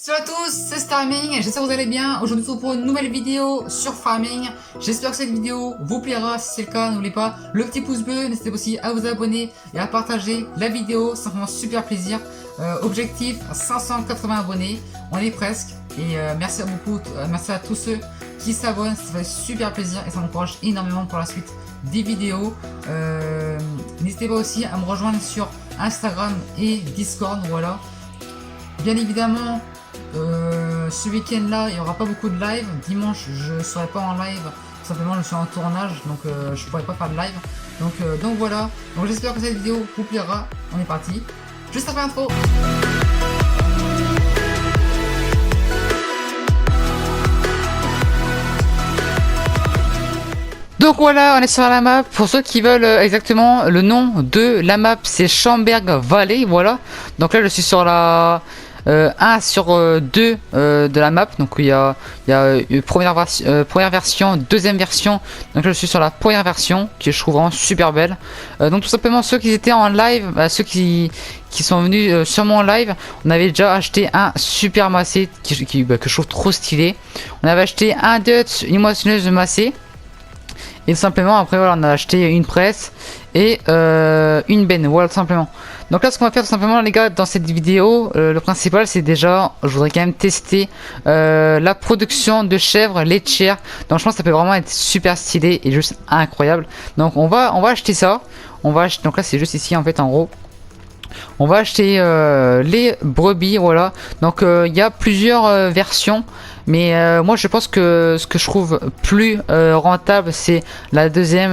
Salut à tous, c'est Starming, j'espère que vous allez bien. Aujourd'hui, je vous retrouve pour une nouvelle vidéo sur Farming. J'espère que cette vidéo vous plaira. Si c'est le cas, n'oubliez pas le petit pouce bleu. N'hésitez pas aussi à vous abonner et à partager la vidéo. C'est vraiment super plaisir. Objectif 580 abonnés, on est presque. Et merci à beaucoup, merci à tous ceux qui s'abonnent. Ça fait super plaisir et ça m'encourage énormément pour la suite des vidéos. N'hésitez pas aussi à me rejoindre sur Instagram et Discord. Voilà. Bien évidemment. Ce week-end là il n'y aura pas beaucoup de live. Dimanche je serai pas en live, tout simplement je suis en tournage, donc je pourrais pas faire de live, donc voilà. Donc j'espère que cette vidéo vous plaira. On est parti juste après l'intro. Donc voilà, on est sur la map. Pour ceux qui veulent exactement le nom de la map, c'est Chamberg Valley. Voilà, donc là je suis sur la 1 sur 2 de la map. Donc il y a une première version, deuxième version. Donc là je suis sur la première version qui je trouve vraiment super belle. Donc tout simplement ceux qui étaient en live, ceux qui sont venus sur mon live, on avait déjà acheté un super massé que je trouve trop stylé. On avait acheté un Dutch, une moissonneuse massée. Et tout simplement après voilà, on a acheté une presse et une benne, voilà tout simplement. Donc là ce qu'on va faire tout simplement les gars dans cette vidéo, le principal c'est déjà, je voudrais quand même tester la production de chèvres laitières. Donc je pense que ça peut vraiment être super stylé et juste incroyable. Donc on va acheter ça, donc là c'est juste ici en fait en gros. On va acheter les brebis, voilà. Donc il y a plusieurs versions, mais moi je pense que ce que je trouve plus rentable c'est la deuxième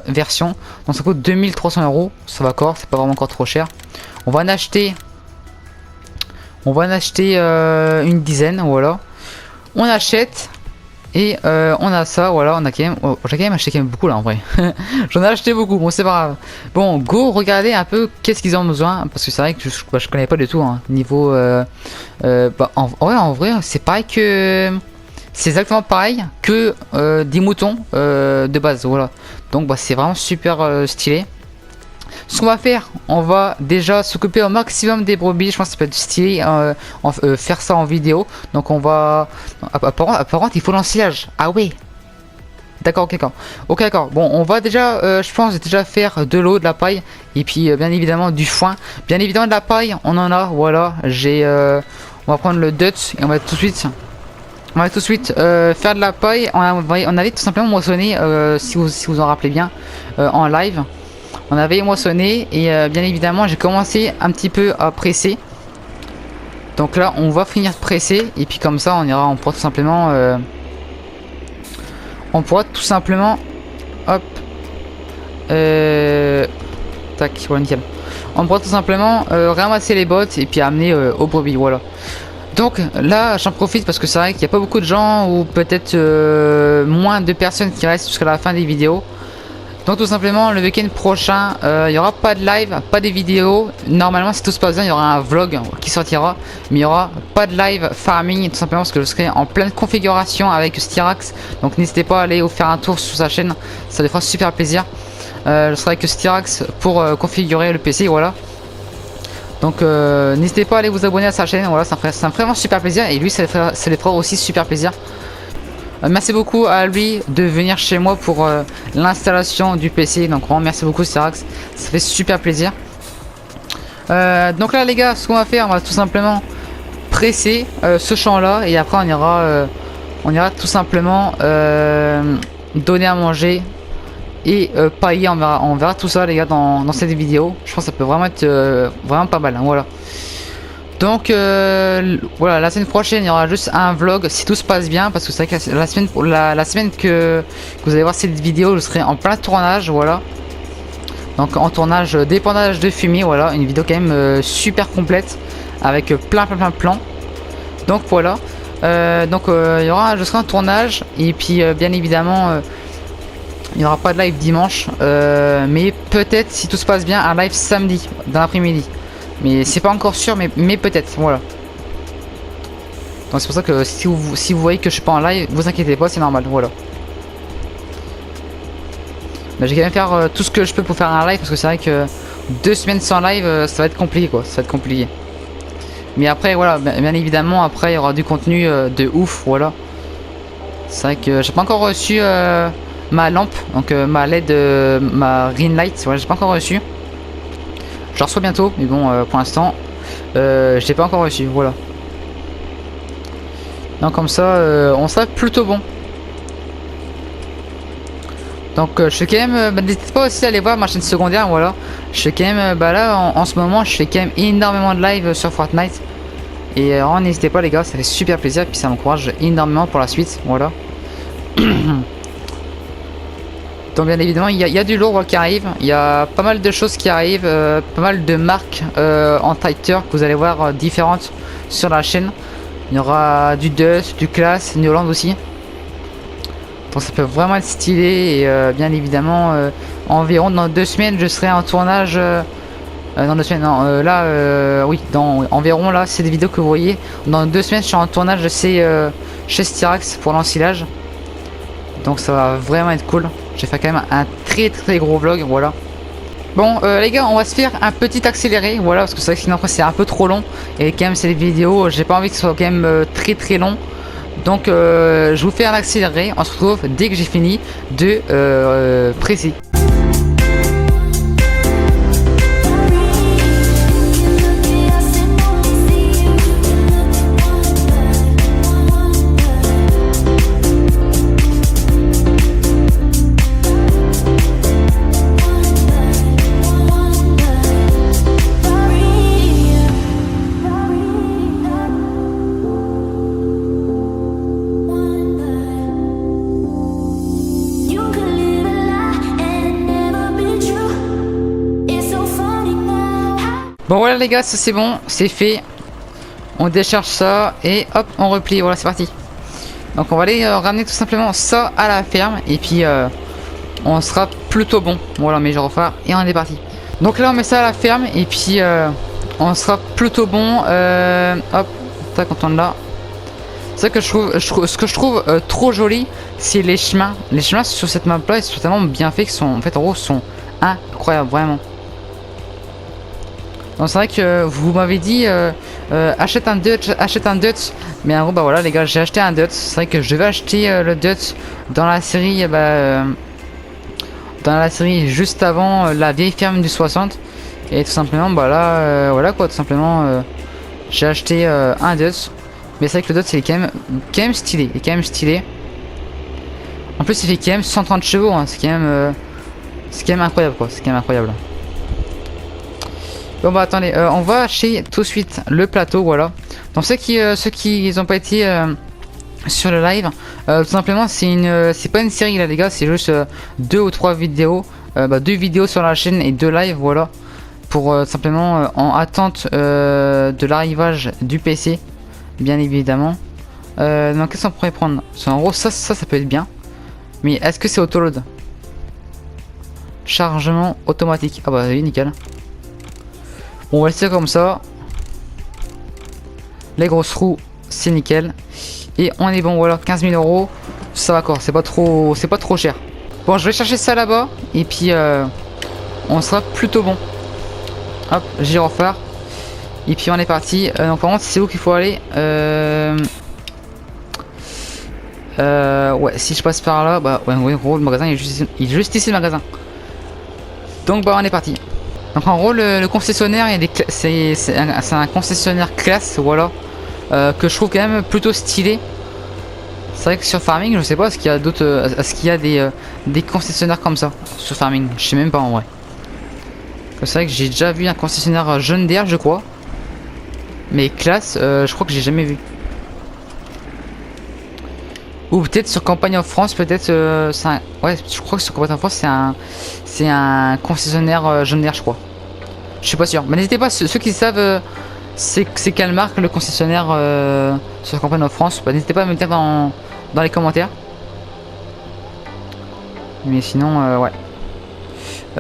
version. Donc ça coûte 2300 €, ça va encore, c'est pas vraiment encore trop cher. On va en acheter une dizaine, voilà. On achète. Et on a ça, voilà, on a quand même, j'ai quand même acheté beaucoup là en vrai. J'en ai acheté beaucoup, bon c'est pas grave. Bon, go, regardez un peu qu'est-ce qu'ils ont besoin, parce que c'est vrai que je connais pas du tout hein, niveau... en vrai, c'est pareil que... C'est exactement pareil que des moutons de base, voilà. Donc bah, c'est vraiment super stylé. Ce qu'on va faire, on va déjà s'occuper au maximum des brebis. Je pense que ça peut être stylé faire ça en vidéo. Donc on va... Apparemment il faut l'ensilage. Ah oui. D'accord, ok d'accord. Bon, on va déjà, je pense déjà faire de l'eau, de la paille. Et puis bien évidemment du foin. Bien évidemment de la paille, on en a. Voilà, on va prendre le Dutch et on va tout de suite... faire de la paille. On avait tout simplement moissonné, si vous en rappelez bien, en live. On avait moissonné et bien évidemment j'ai commencé un petit peu à presser. Donc là on va finir de presser et puis comme ça on pourra tout simplement hop tac, voilà nickel. On pourra tout simplement ramasser les bottes et puis amener au brebis, voilà. Donc là j'en profite parce que c'est vrai qu'il n'y a pas beaucoup de gens ou peut-être moins de personnes qui restent jusqu'à la fin des vidéos. Donc tout simplement le week-end prochain il n'y aura pas de live, pas de vidéos. Normalement si tout se passe bien il y aura un vlog qui sortira, mais il n'y aura pas de live farming tout simplement parce que je serai en pleine configuration avec Styrax. Donc n'hésitez pas à aller faire un tour sur sa chaîne, ça lui fera super plaisir. Je serai avec Styrax pour configurer le PC, voilà. Donc n'hésitez pas à aller vous abonner à sa chaîne, voilà, ça me ferait vraiment super plaisir et lui ça lui fera aussi super plaisir. Merci beaucoup à lui de venir chez moi pour l'installation du PC. Donc vraiment merci beaucoup Styrax, ça fait super plaisir. Donc là les gars, ce qu'on va faire, on va tout simplement presser ce champ là et après on ira tout simplement donner à manger et pailler. On verra tout ça les gars dans cette vidéo. Je pense que ça peut vraiment être vraiment pas mal hein, voilà. Donc voilà, la semaine prochaine il y aura juste un vlog si tout se passe bien, parce que c'est vrai que la semaine que vous allez voir cette vidéo je serai en plein tournage, voilà. Donc en tournage d'épandage de fumier, voilà, une vidéo quand même super complète avec plein de plans. Donc voilà, je serai en tournage et puis bien évidemment il n'y aura pas de live dimanche, mais peut-être si tout se passe bien un live samedi dans l'après-midi. Mais c'est pas encore sûr, mais peut-être, voilà. Donc c'est pour ça que si vous voyez que je suis pas en live, vous inquiétez pas, c'est normal, voilà. Mais je vais quand même faire tout ce que je peux pour faire un live, parce que c'est vrai que 2 semaines sans live, ça va être compliqué quoi, ça va être compliqué. Mais après voilà, bien évidemment après il y aura du contenu de ouf, voilà. C'est vrai que j'ai pas encore reçu ma lampe, donc ma LED, ma ring light, voilà, j'ai pas encore reçu. Je la reçois bientôt, mais bon pour l'instant je l'ai pas encore reçu, voilà. Donc comme ça on sera plutôt bon. Donc je fais quand même, n'hésitez pas aussi à aller voir ma chaîne secondaire, voilà. Je fais quand même, là en ce moment je fais quand même énormément de live sur Fortnite. Et n'hésitez pas les gars, ça fait super plaisir, puis ça m'encourage énormément pour la suite, voilà. Donc bien évidemment il y a du lourd qui arrive, il y a pas mal de choses qui arrivent, pas mal de marques en tighter que vous allez voir différentes sur la chaîne. Il y aura du Dust, du Class, New Holland aussi. Donc ça peut vraiment être stylé et bien évidemment environ dans 2 semaines je serai en tournage dans 2 semaines non oui dans environ là c'est des vidéos que vous voyez dans 2 semaines je suis en tournage chez Styrax pour l'ensilage, donc ça va vraiment être cool. J'ai fait quand même un très gros vlog, voilà. Bon les gars, on va se faire un petit accéléré, voilà, parce que c'est vrai que sinon après c'est un peu trop long et quand même c'est des vidéos, j'ai pas envie que ce soit quand même très long. Donc je vous fais un accéléré, on se retrouve dès que j'ai fini de précis. Bon voilà les gars, ça c'est bon, c'est fait. On décharge ça et hop, on replie, voilà c'est parti. Donc on va aller ramener tout simplement ça à la ferme et puis on sera plutôt bon. Voilà, mais je refais et on est parti. Donc là on met ça à la ferme et puis on sera plutôt bon. Hop, tac, on tourne là. C'est ça que ce que je trouve trop joli, c'est les chemins. Les chemins sur cette map là, ils sont tellement bien faits, qui sont en fait en gros sont incroyables vraiment. Donc c'est vrai que vous m'avez dit achète un Dutch, mais en gros bah voilà les gars, j'ai acheté un Dutch. C'est vrai que je devais acheter le Dutch dans la série juste avant la vieille ferme du 60, et tout simplement bah là voilà quoi, tout simplement j'ai acheté un Dutch. Mais c'est vrai que le Dutch il est quand même stylé, en plus il fait quand même 130 chevaux, hein. C'est quand même incroyable quoi, c'est quand même incroyable. Bon bah attendez, on va acheter tout de suite le plateau, voilà. Donc ceux qui n'ont pas été sur le live, tout simplement c'est pas une série là les gars, c'est juste 2 ou 3 vidéos, 2 vidéos sur la chaîne et 2 lives, voilà. Pour simplement en attente de l'arrivage du PC, bien évidemment. Donc qu'est-ce qu'on pourrait prendre? En gros ça peut être bien, mais est-ce que c'est auto-load? Chargement automatique, ah bah oui nickel. On va laisser comme ça. Les grosses roues, c'est nickel. Et on est bon, voilà, 15 000 euros. Ça va quoi, c'est pas trop cher. Bon, je vais chercher ça là-bas. Et puis, on sera plutôt bon. Hop, gyrophare. Et puis, on est parti. Donc, par contre, c'est où qu'il faut aller ouais, si je passe par là, bah, ouais, en gros, le magasin, il est juste ici, le magasin. Donc, bah, on est parti. Donc en gros le concessionnaire c'est un concessionnaire classe, voilà, que je trouve quand même plutôt stylé. C'est vrai que sur Farming je sais pas, est-ce qu'il y a d'autres, est-ce qu'il y a des concessionnaires comme ça sur Farming, je sais même pas en vrai. C'est vrai que j'ai déjà vu un concessionnaire John Deere je crois, mais classe je crois que j'ai jamais vu. Ou peut-être sur Campagne en France, peut-être ouais, je crois que sur Campagne en France c'est un concessionnaire John Deere je crois. Je suis pas sûr. Mais n'hésitez pas, ceux qui savent c'est quelle marque le concessionnaire sur Campagne en France, bah, n'hésitez pas à me le dire dans les commentaires. Mais sinon ouais.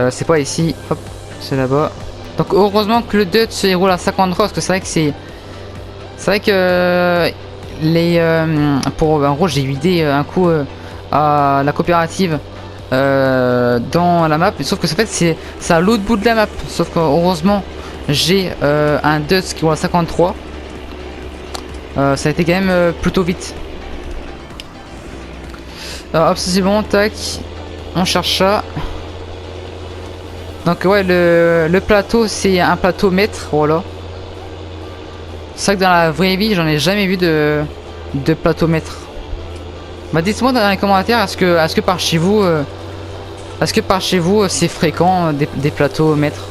C'est pas ici, hop, c'est là-bas. Donc heureusement que le Dutch il roule à 53, parce que c'est vrai que en gros j'ai vidé un coup à la coopérative dans la map, sauf que en fait c'est à l'autre bout de la map, sauf que heureusement j'ai un Dutch qui roule à 53, Ça a été quand même plutôt vite. Alors hop, c'est bon, tac. On cherche ça. Donc ouais, le plateau, c'est un plateau mètre, voilà. C'est vrai que dans la vraie vie, j'en ai jamais vu de plateau mètre. Bah dites-moi dans les commentaires, est-ce que par chez vous, c'est fréquent des plateaux mètres?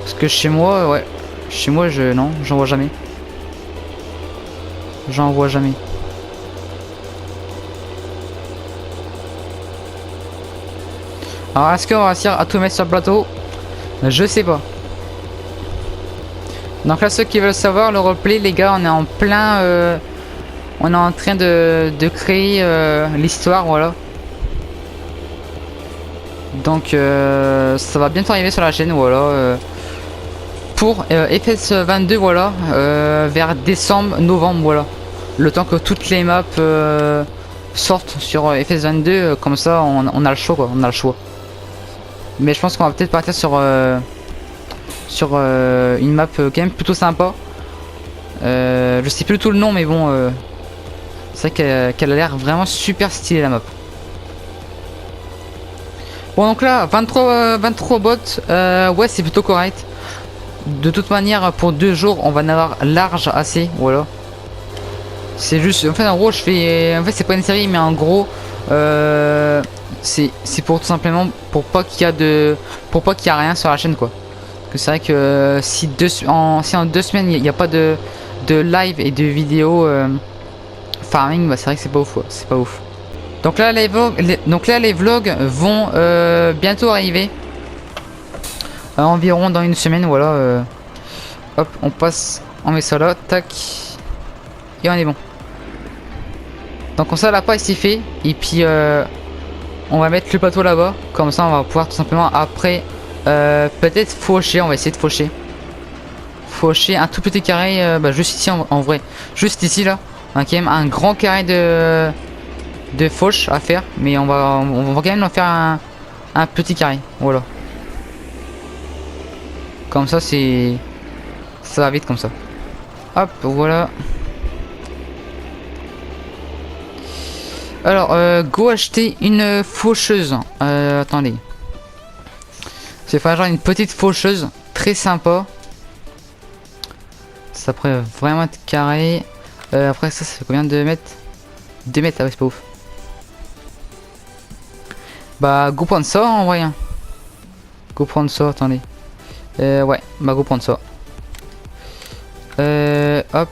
Parce que chez moi, ouais, chez moi, non, j'en vois jamais. J'en vois jamais. Alors est-ce qu'on va réussir à tout mettre sur le plateau? Je sais pas. Donc là, ceux qui veulent savoir le roleplay, les gars, on est en plein, on est en train de créer l'histoire, voilà. Donc ça va bientôt arriver sur la chaîne, voilà. Pour FS22, voilà, vers décembre, novembre, voilà. Le temps que toutes les maps sortent sur FS22, comme ça, on a le choix, quoi, on a le choix. Mais je pense qu'on va peut-être partir sur une map quand même plutôt sympa. Je sais plus tout le nom, mais bon, c'est vrai qu'elle a l'air vraiment super stylée la map. Bon, donc là 23 bots, ouais, c'est plutôt correct. De toute manière, pour 2 jours, on va en avoir large assez, voilà. C'est juste, en fait, en gros, c'est pas une série, mais en gros, c'est pour tout simplement pour pas qu'il y a rien sur la chaîne, quoi. Que c'est vrai que si en 2 semaines il n'y a pas de live et de vidéo farming, bah c'est vrai que c'est pas ouf, quoi. C'est pas ouf. Donc là les vlogs vont bientôt arriver. Environ dans une semaine, voilà. Hop, on passe, on met ça là, tac, et on est bon. Donc comme ça la paille c'est fait, et puis on va mettre le plateau là-bas, comme ça on va pouvoir tout simplement après peut-être faucher, on va essayer de faucher. Faucher un tout petit carré, bah, juste ici en vrai, juste ici là, on a quand même un grand carré de fauche à faire, mais on va quand même en faire un petit carré, voilà. Comme ça ça va vite comme ça. Hop, voilà. Alors, go acheter une faucheuse. Attendez. C'est faire genre une petite faucheuse très sympa. Ça pourrait vraiment être carré. Après ça fait combien de mètres? 2 mètres, ah ouais, c'est pas ouf. Bah go prendre ça en vrai. Go prendre ça, attendez. Ouais, bah go prendre ça. Hop.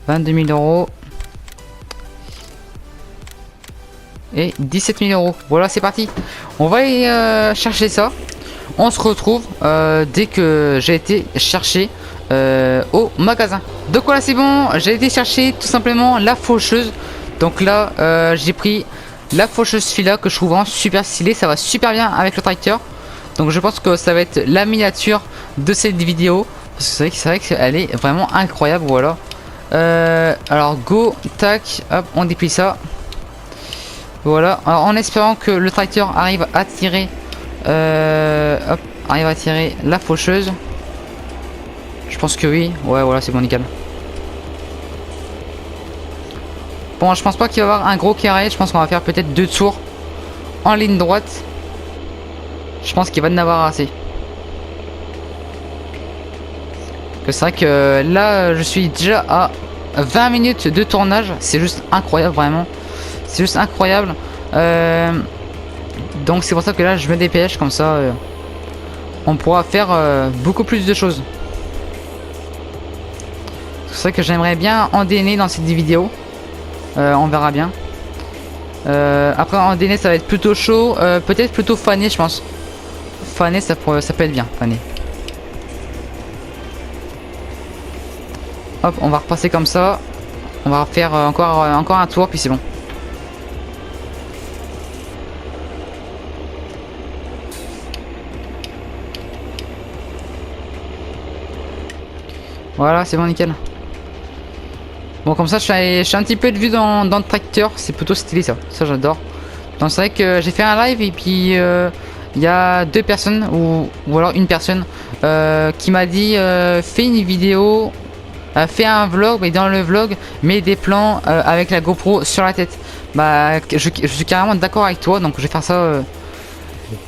22 000 €. Et 17 000 €. Voilà, c'est parti. On va aller chercher ça. On se retrouve dès que j'ai été chercher au magasin. Donc voilà, c'est bon. J'ai été chercher tout simplement la faucheuse. Donc là, j'ai pris la faucheuse fila que je trouve vraiment super stylée. Ça va super bien avec le tracteur. Donc je pense que ça va être la miniature de cette vidéo. Parce que c'est vrai qu'elle est vraiment incroyable. Voilà. Alors go, tac, hop, on déplie ça. Voilà, alors en espérant que le tracteur arrive à tirer hop, arrive à tirer la faucheuse. Je pense que oui, ouais, voilà, c'est bon, nickel. Bon, je pense pas qu'il va y avoir un gros carré. Je pense qu'on va faire peut-être 2 tours en ligne droite. Je pense qu'il va en avoir assez. Que c'est vrai que là, je suis déjà à 20 minutes de tournage. C'est juste incroyable, vraiment. C'est juste incroyable. Donc c'est pour ça que là je me dépêche, comme ça on pourra faire beaucoup plus de choses. C'est vrai que j'aimerais bien endainer dans cette vidéo. On verra bien. Après endainer ça va être plutôt chaud. Peut-être plutôt fané, je pense. Fané ça peut être bien. Fané. Hop, on va repasser comme ça. On va faire encore un tour puis c'est bon. Voilà, c'est bon, nickel. Bon, comme ça, je suis un petit peu de vue dans le tracteur. C'est plutôt stylé, ça. Ça, j'adore. Donc, c'est vrai que j'ai fait un live et puis il y a 2 personnes ou alors une personne qui m'a dit fais une vidéo fait un vlog, mais dans le vlog, met des plans avec la GoPro sur la tête. Bah, je suis carrément d'accord avec toi, donc je vais faire ça.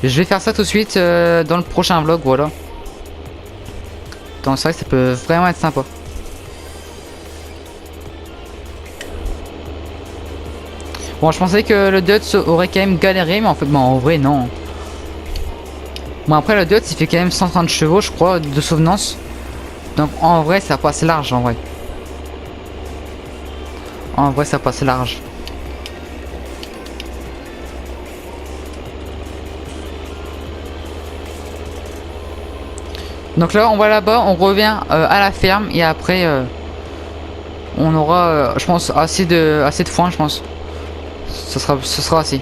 Je vais faire ça tout de suite dans le prochain vlog, voilà. Donc c'est vrai que ça peut vraiment être sympa. Bon, je pensais que le Dutz aurait quand même galéré, mais en fait, bon, en vrai, non. Bon, après, le Dutz, il fait quand même 130 chevaux, je crois, de souvenance. Donc, en vrai, ça passe large, en vrai. En vrai, ça passe large. Donc là, on va là-bas, on revient à la ferme, et après, on aura, je pense, assez de foin, je pense. Ce sera assez.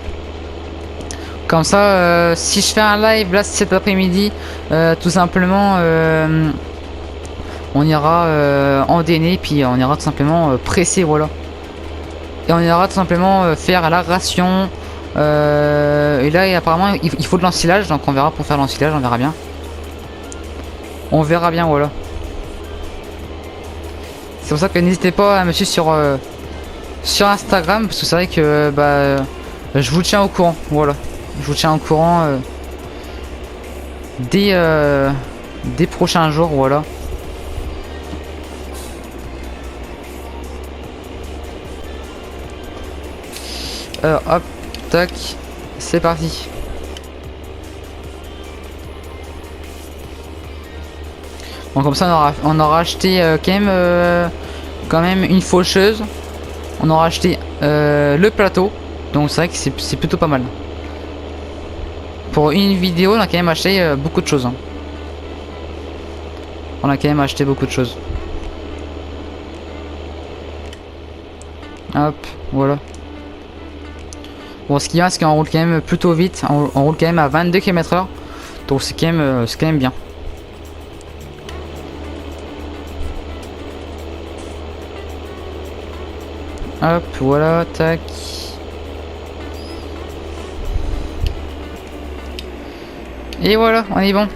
Comme ça, si je fais un live là cet après-midi, tout simplement, on ira en déné, puis on ira tout simplement presser, voilà. Et on ira tout simplement faire la ration. Et là, apparemment, il faut de l'ensilage, donc on verra pour faire l'ensilage, on verra bien. On verra bien, voilà. C'est pour ça que n'hésitez pas à me suivre sur Instagram, parce que c'est vrai que bah, je vous tiens au courant, voilà. Je vous tiens au courant des prochains jours, voilà. Hop, tac, c'est parti. Bon, comme ça on aura acheté quand même une faucheuse. On aura acheté le plateau. Donc c'est vrai que c'est plutôt pas mal. Pour une vidéo, on a quand même acheté beaucoup de choses. Hein. On a quand même acheté beaucoup de choses. Hop, voilà. Bon, ce qu'il y a, c'est qu'on roule quand même plutôt vite. On roule quand même à 22 km/h. Donc c'est quand même bien. Hop, voilà, tac. Et voilà, on est bon.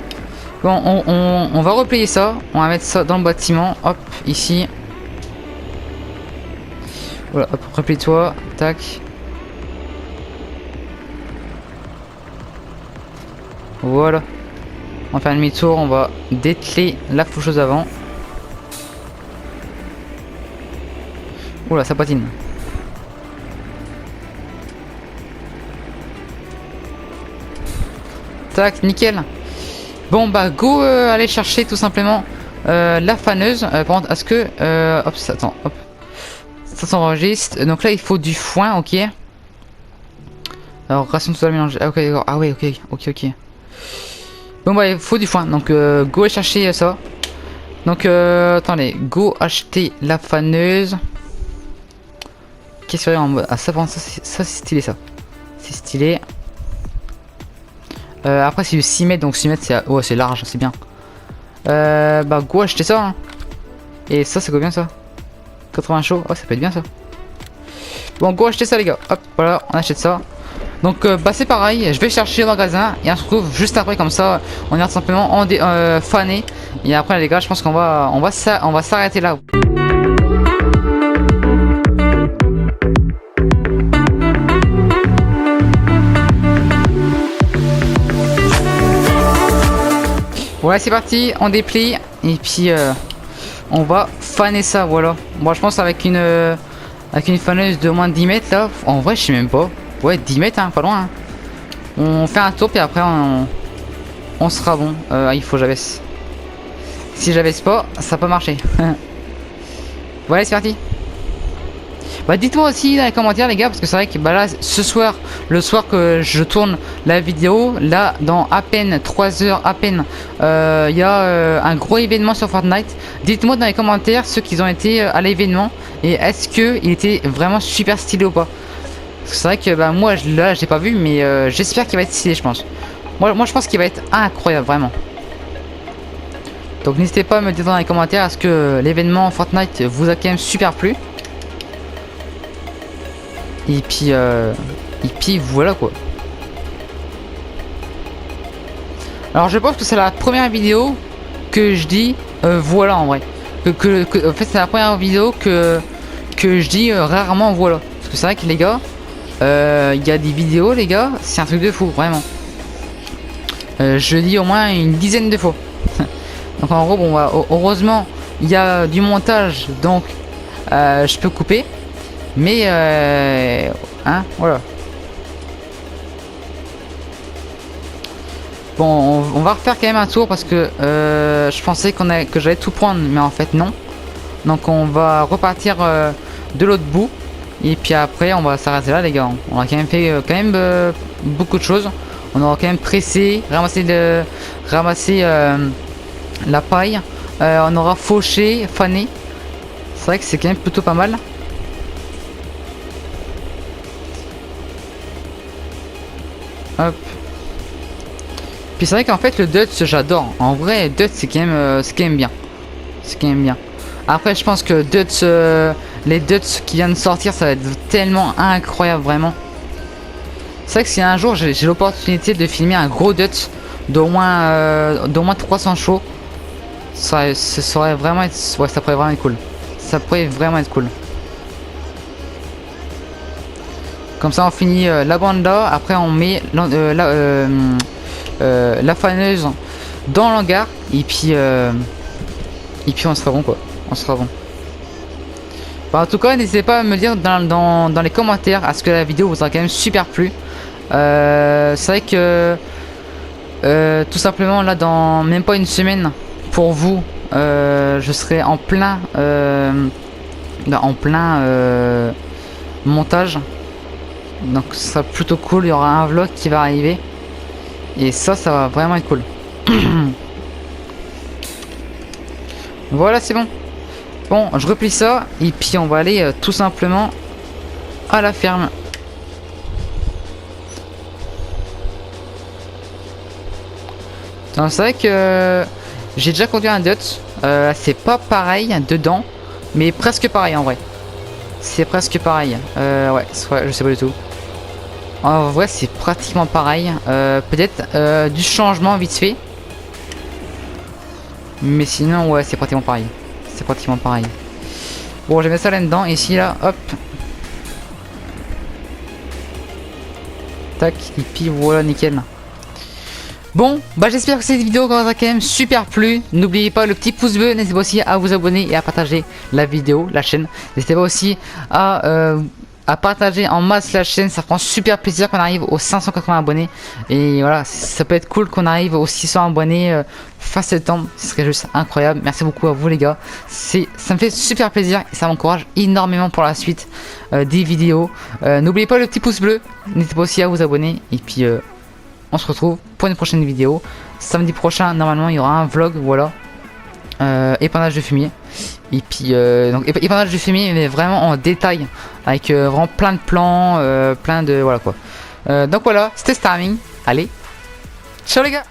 Bon, on va replier ça. On va mettre ça dans le bâtiment. Hop, ici. Voilà, hop, replie-toi. Tac. Voilà. On va faire un demi-tour. On va dételer la faucheuse avant. Oula, ça patine. Tac, nickel. Bon bah go aller chercher tout simplement la faneuse. Par contre, est-ce que hop, ça, attends, hop, ça s'enregistre. Donc là il faut du foin, ok. Alors ration totale mélangée. Ah ok d'accord. Ah ouais ok. Bon bah il faut du foin. Donc go aller chercher ça. Donc attendez, go acheter la faneuse. Qu'est-ce qu'il y a en mode? Ah ça c'est stylé ça. C'est stylé. Après c'est du 6 mètres, donc 6 mètres c'est oh, c'est large, c'est bien. Bah go acheter ça hein. Et ça c'est combien ça? 80 chauds, oh ça peut être bien ça. Bon go acheter ça les gars, hop voilà on achète ça. Donc bah c'est pareil, je vais chercher le magasin et on se retrouve juste après comme ça. On ira tout simplement en faner. Et après les gars je pense qu'on va s'arrêter là. Voilà c'est parti, on déplie et puis on va faner ça, voilà. Moi je pense avec une faneuse de moins de 10 mètres là, en vrai je sais même pas. Ouais 10 mètres hein, pas loin hein. On fait un tour puis après on sera bon. Il faut que j'abaisse. Si j'abaisse pas, ça peut marcher. Voilà c'est parti. Bah dites-moi aussi dans les commentaires les gars, parce que c'est vrai que bah là ce soir, le soir que je tourne la vidéo, là dans à peine 3 heures à peine, il y a un gros événement sur Fortnite. Dites-moi dans les commentaires ceux qui ont été à l'événement et est-ce que il était vraiment super stylé ou pas. C'est vrai que bah moi là j'ai pas vu, mais j'espère qu'il va être stylé je pense. Moi je pense qu'il va être incroyable vraiment. Donc n'hésitez pas à me dire dans les commentaires est-ce que l'événement Fortnite vous a quand même super plu. Et puis voilà quoi. Alors je pense que c'est la première vidéo que je dis voilà en vrai. En fait, c'est la première vidéo que je dis rarement voilà. Parce que c'est vrai que les gars, il y a des vidéos, les gars, c'est un truc de fou, vraiment. Je le dis au moins une dizaine de fois. Donc en gros, bon, bah, heureusement, il y a du montage, donc je peux couper. Mais hein, voilà. Bon, on va refaire quand même un tour parce que je pensais que j'allais tout prendre, mais en fait non. Donc on va repartir de l'autre bout. Et puis après on va s'arrêter là les gars. On a quand même fait beaucoup de choses. On aura quand même pressé, ramassé la paille. On aura fauché, fané. C'est vrai que c'est quand même plutôt pas mal. Hop. Puis c'est vrai qu'en fait le Dutch j'adore. En vrai Dutch c'est quand même bien. C'est quand même bien. Après je pense que Dutch les Dutch qui viennent de sortir ça va être tellement incroyable vraiment. C'est vrai que si un jour j'ai l'opportunité de filmer un gros Dutch d'au moins 300 chevaux, ça pourrait vraiment être cool. Ça pourrait vraiment être cool. Comme ça on finit la bande là, après on met la faneuse dans l'hangar et puis on sera bon quoi. On sera bon. Bah, en tout cas n'hésitez pas à me dire dans les commentaires à ce que la vidéo vous aura quand même super plu. C'est vrai que tout simplement là dans même pas une semaine pour vous je serai en plein montage. Donc ça sera plutôt cool, il y aura un vlog qui va arriver. Et ça va vraiment être cool. Voilà, c'est bon. Bon, je replie ça. Et puis on va aller tout simplement à la ferme. C'est vrai que j'ai déjà conduit un Dutch. C'est pas pareil dedans. Mais presque pareil en vrai. C'est presque pareil. Ouais, je sais pas du tout. En vrai c'est pratiquement pareil. Peut-être du changement vite fait. Mais sinon ouais c'est pratiquement pareil. C'est pratiquement pareil. Bon je vais mettre ça là-dedans. Ici là hop. Tac. Et puis voilà nickel. Bon bah j'espère que cette vidéo vous aura quand même super plu. N'oubliez pas le petit pouce bleu. N'hésitez pas aussi à vous abonner et à partager la vidéo, la chaîne. N'hésitez pas aussi à partager en masse la chaîne, ça prend super plaisir qu'on arrive aux 580 abonnés. Et voilà, ça peut être cool qu'on arrive aux 600 abonnés fin septembre, ce serait juste incroyable. Merci beaucoup à vous les gars, ça me fait super plaisir et ça m'encourage énormément pour la suite des vidéos. N'oubliez pas le petit pouce bleu, n'hésitez pas aussi à vous abonner. Et puis on se retrouve pour une prochaine vidéo. Samedi prochain, normalement, il y aura un vlog, voilà. Épandage de fumier. Et puis donc épandage de fumier mais vraiment en détail avec vraiment plein de plans, plein de voilà quoi. Donc voilà, c'était Starming. Allez, ciao les gars.